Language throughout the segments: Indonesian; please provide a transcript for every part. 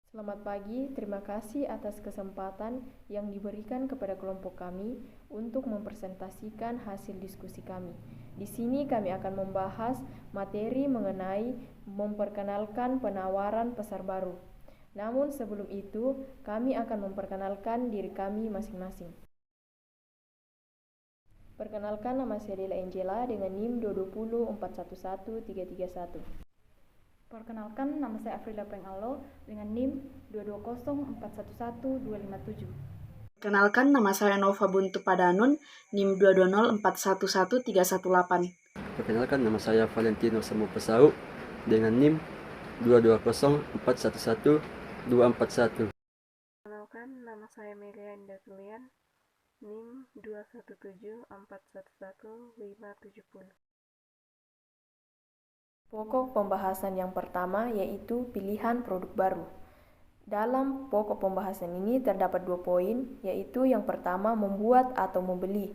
Selamat pagi, terima kasih atas kesempatan yang diberikan kepada kelompok kami untuk mempresentasikan hasil diskusi kami. Di sini kami akan membahas materi mengenai memperkenalkan penawaran pasar baru. Namun sebelum itu, kami akan memperkenalkan diri kami masing-masing. Perkenalkan, nama saya Dela Angela dengan NIM 220411331. Perkenalkan, nama saya Afrila Prengalo dengan NIM 220411257. Perkenalkan, nama saya Nova Buntu Padanun, NIM 220411318. Perkenalkan, nama saya Valentino Semu Pesau dengan NIM 220411241. Perkenalkan, nama saya Melia Indah Tulian, NIM 217411570. Pokok pembahasan yang pertama yaitu pilihan produk baru. Dalam pokok pembahasan ini terdapat 2 poin, yaitu yang pertama membuat atau membeli.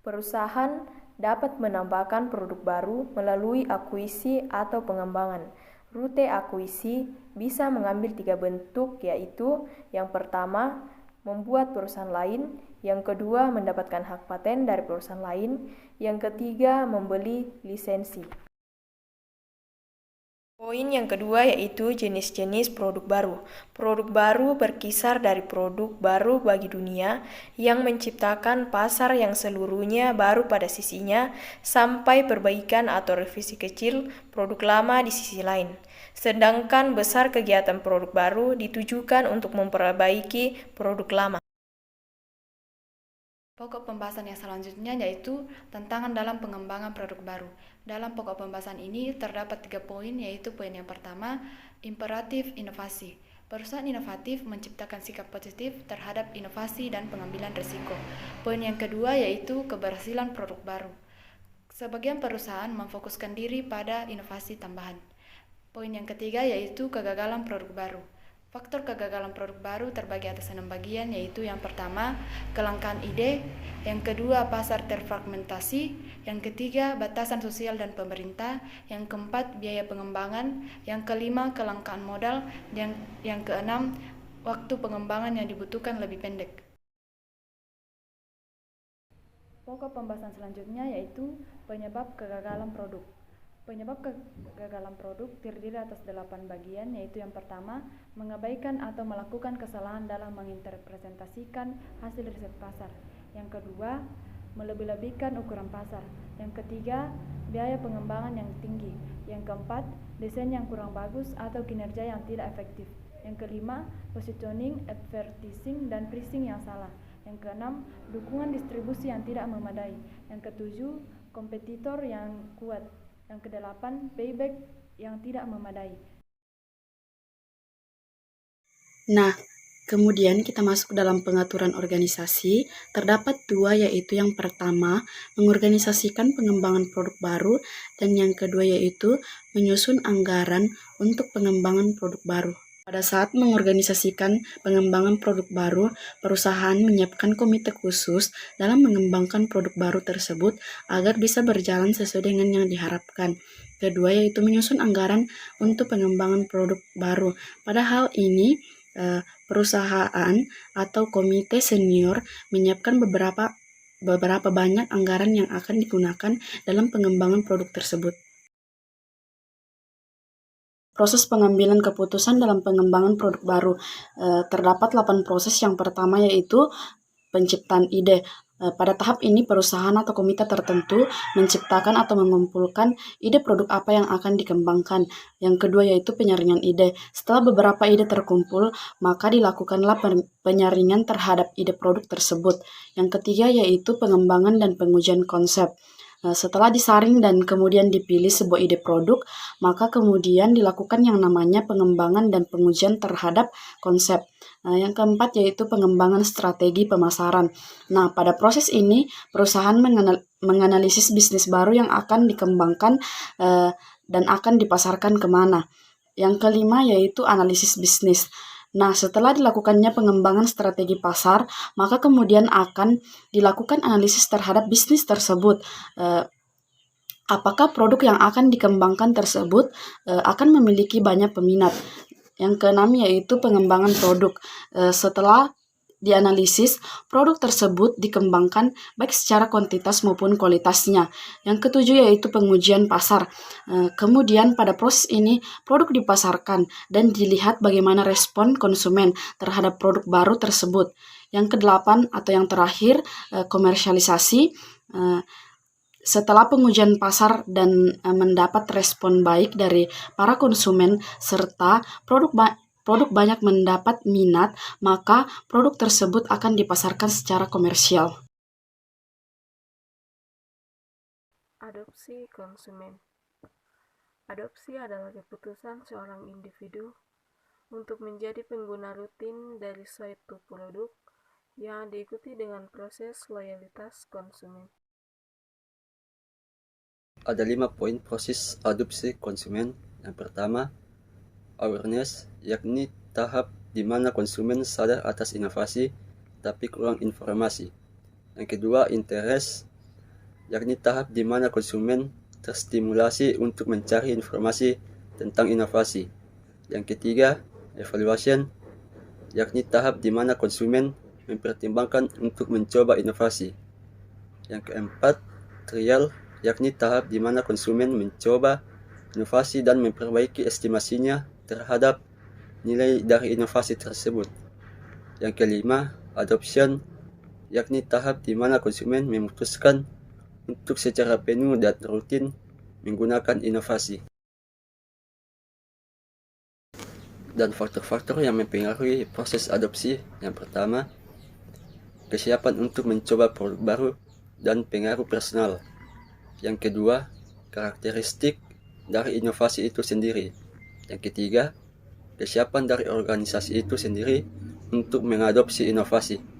Perusahaan dapat menambahkan produk baru melalui akuisisi atau pengembangan. Rute akuisisi bisa mengambil 3 bentuk, yaitu yang pertama membuat perusahaan lain, yang kedua mendapatkan hak paten dari perusahaan lain, yang ketiga membeli lisensi. Poin yang kedua yaitu jenis-jenis produk baru. Produk baru berkisar dari produk baru bagi dunia yang menciptakan pasar yang seluruhnya baru pada sisinya sampai perbaikan atau revisi kecil produk lama di sisi lain. Sedangkan besar kegiatan produk baru ditujukan untuk memperbaiki produk lama. Pokok pembahasan yang selanjutnya yaitu tantangan dalam pengembangan produk baru. Dalam pokok pembahasan ini terdapat 3 poin, yaitu poin yang pertama, imperatif inovasi. Perusahaan inovatif menciptakan sikap positif terhadap inovasi dan pengambilan risiko. Poin yang kedua yaitu keberhasilan produk baru. Sebagian perusahaan memfokuskan diri pada inovasi tambahan. Poin yang ketiga yaitu kegagalan produk baru. Faktor kegagalan produk baru terbagi atas 6 bagian, yaitu yang pertama, kelangkaan ide, yang kedua, pasar terfragmentasi, yang ketiga, batasan sosial dan pemerintah, yang keempat, biaya pengembangan, yang kelima, kelangkaan modal, dan yang keenam, waktu pengembangan yang dibutuhkan lebih pendek. Pokok pembahasan selanjutnya yaitu penyebab kegagalan produk. Penyebab kegagalan produk terdiri atas 8 bagian, yaitu yang pertama, mengabaikan atau melakukan kesalahan dalam menginterpretasikan hasil riset pasar. Yang kedua, melebih-lebihkan ukuran pasar. Yang ketiga, biaya pengembangan yang tinggi. Yang keempat, desain yang kurang bagus atau kinerja yang tidak efektif. Yang kelima, positioning, advertising, dan pricing yang salah. Yang keenam, dukungan distribusi yang tidak memadai. Yang ketujuh, kompetitor yang kuat. Yang kedelapan, payback yang tidak memadai. Nah, kemudian kita masuk dalam pengaturan organisasi. Terdapat 2, yaitu yang pertama, mengorganisasikan pengembangan produk baru, dan yang kedua yaitu menyusun anggaran untuk pengembangan produk baru. Pada saat mengorganisasikan pengembangan produk baru, perusahaan menyiapkan komite khusus dalam mengembangkan produk baru tersebut agar bisa berjalan sesuai dengan yang diharapkan. Kedua yaitu menyusun anggaran untuk pengembangan produk baru. Pada hal ini, perusahaan atau komite senior menyiapkan beberapa banyak anggaran yang akan digunakan dalam pengembangan produk tersebut. Proses pengambilan keputusan dalam pengembangan produk baru. Terdapat 8 proses. Yang pertama yaitu penciptaan ide. Pada tahap ini perusahaan atau komite tertentu menciptakan atau mengumpulkan ide produk apa yang akan dikembangkan. Yang kedua yaitu penyaringan ide. Setelah beberapa ide terkumpul, maka dilakukanlah penyaringan terhadap ide produk tersebut. Yang ketiga yaitu pengembangan dan pengujian konsep. Setelah disaring dan kemudian dipilih sebuah ide produk, maka kemudian dilakukan yang namanya pengembangan dan pengujian terhadap konsep. Yang keempat yaitu pengembangan strategi pemasaran. Nah, pada proses ini perusahaan menganalisis bisnis baru yang akan dikembangkan dan akan dipasarkan kemana. Yang kelima yaitu analisis bisnis. Nah, setelah dilakukannya pengembangan strategi pasar, maka kemudian akan dilakukan analisis terhadap bisnis tersebut. Apakah produk yang akan dikembangkan tersebut akan memiliki banyak peminat? Yang keenam yaitu pengembangan produk. Setelah dianalisis, produk tersebut dikembangkan baik secara kuantitas maupun kualitasnya. Yang ketujuh yaitu pengujian pasar. Kemudian pada proses ini, produk dipasarkan dan dilihat bagaimana respon konsumen terhadap produk baru tersebut. Yang kedelapan atau yang terakhir, komersialisasi. Setelah pengujian pasar dan mendapat respon baik dari para konsumen serta produk banyak mendapat minat, maka produk tersebut akan dipasarkan secara komersial. Adopsi konsumen. Adopsi adalah keputusan seorang individu untuk menjadi pengguna rutin dari suatu produk yang diikuti dengan proses loyalitas konsumen. Ada 5 poin proses adopsi konsumen. Yang pertama, awareness, yakni tahap di mana konsumen sadar atas inovasi tapi kurang informasi. Yang kedua, interest, yakni tahap di mana konsumen terstimulasi untuk mencari informasi tentang inovasi. Yang ketiga, evaluation, yakni tahap di mana konsumen mempertimbangkan untuk mencoba inovasi. Yang keempat, trial, yakni tahap di mana konsumen mencoba inovasi dan memperbaiki estimasinya terhadap nilai dari inovasi tersebut. Yang kelima, adoption, yakni tahap di mana konsumen memutuskan untuk secara penuh dan rutin menggunakan inovasi. Dan faktor-faktor yang mempengaruhi proses adopsi, yang pertama, kesiapan untuk mencoba produk baru dan pengaruh personal. Yang kedua, karakteristik dari inovasi itu sendiri. Yang ketiga, kesiapan dari organisasi itu sendiri untuk mengadopsi inovasi.